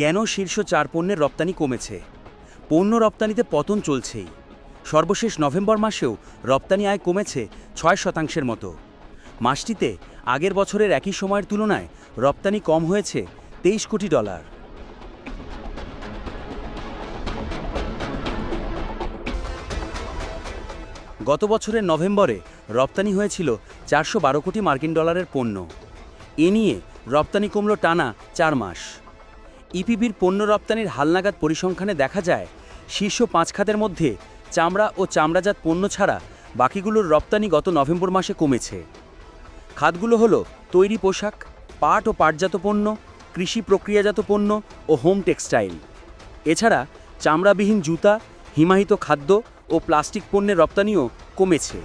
কেন শীর্ষ 4 পণ্যের রপ্তানি কমেছে? পণ্য রপ্তানিতে পতন চলছেই। সর্বশেষ নভেম্বর মাসেও রপ্তানি আয় কমেছে 6% মতো। মাসটিতে আগের বছরের একই সময়ের তুলনায় রপ্তানি কম হয়েছে $23 কোটি। গত বছরের নভেম্বরে রপ্তানি হয়েছিল $412 কোটি পণ্য। এ নিয়ে রপ্তানি কমল টানা 4 মাস। ইপিবির পণ্য রপ্তানির হালনাগাদ পরিসংখ্যানে দেখা যায়, শীর্ষ 5 খাতের মধ্যে চামড়া ও চামড়াজাত পণ্য ছাড়া বাকিগুলোর রপ্তানি গত নভেম্বর মাসে কমেছে। খাতগুলো হলো তৈরি পোশাক, পাট ও পাটজাত পণ্য, কৃষি প্রক্রিয়াজাত পণ্য ও হোম টেক্সটাইল। এছাড়া চামড়াবিহীন জুতা, হিমায়িত খাদ্য ও প্লাস্টিক পণ্যের রপ্তানিও কমেছে।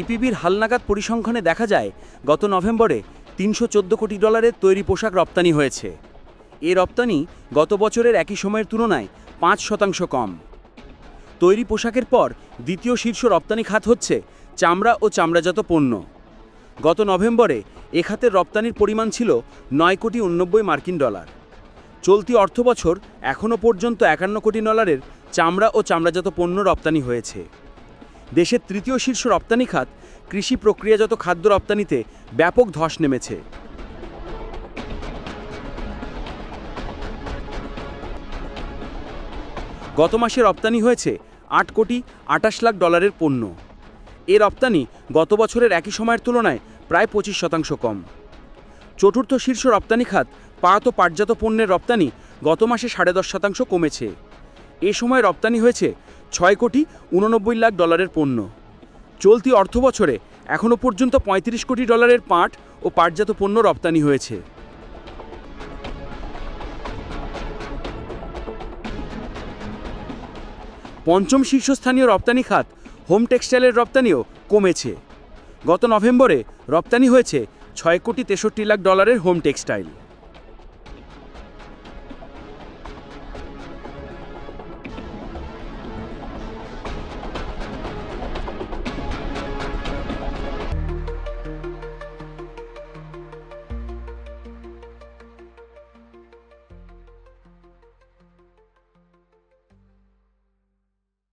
ইপিবির হালনাগাদ পরিসংখ্যানে দেখা যায়, গত নভেম্বরে $314 কোটি তৈরি পোশাক রপ্তানি হয়েছে। এ রপ্তানি গত বছরের একই সময়ের তুলনায় 5% কম। তৈরি পোশাকের পর দ্বিতীয় শীর্ষ রপ্তানি খাত হচ্ছে চামড়া ও চামড়াজাত পণ্য। গত নভেম্বরে এ খাতের রপ্তানির পরিমাণ ছিল $9 কোটি 89 চলতি অর্থবছর এখনও পর্যন্ত $51 কোটি চামড়া ও চামড়াজাত পণ্য রপ্তানি হয়েছে। দেশের তৃতীয় শীর্ষ রপ্তানি খাত কৃষি প্রক্রিয়াজাত খাদ্য রপ্তানিতে ব্যাপক ধস নেমেছে। গত মাসে রপ্তানি হয়েছে $8 কোটি 28 লাখ পণ্য। এ রপ্তানি গত বছরের একই সময়ের তুলনায় প্রায় 25% কম। চতুর্থ শীর্ষ রপ্তানি খাত পাট ও পাটজাত পণ্যের রপ্তানি গত মাসে 10.5% কমেছে। এ সময় রপ্তানি হয়েছে $6 কোটি 89 লাখ পণ্য। চলতি অর্থবছরে এখনও পর্যন্ত $35 কোটি পাট ও পাটজাত পণ্য রপ্তানি হয়েছে। পঞ্চম শীর্ষস্থানীয় রপ্তানি খাত হোম টেক্সটাইলের রপ্তানিও কমেছে। গত নভেম্বরে রপ্তানি হয়েছে $6 কোটি 63 লাখ হোম টেক্সটাইল।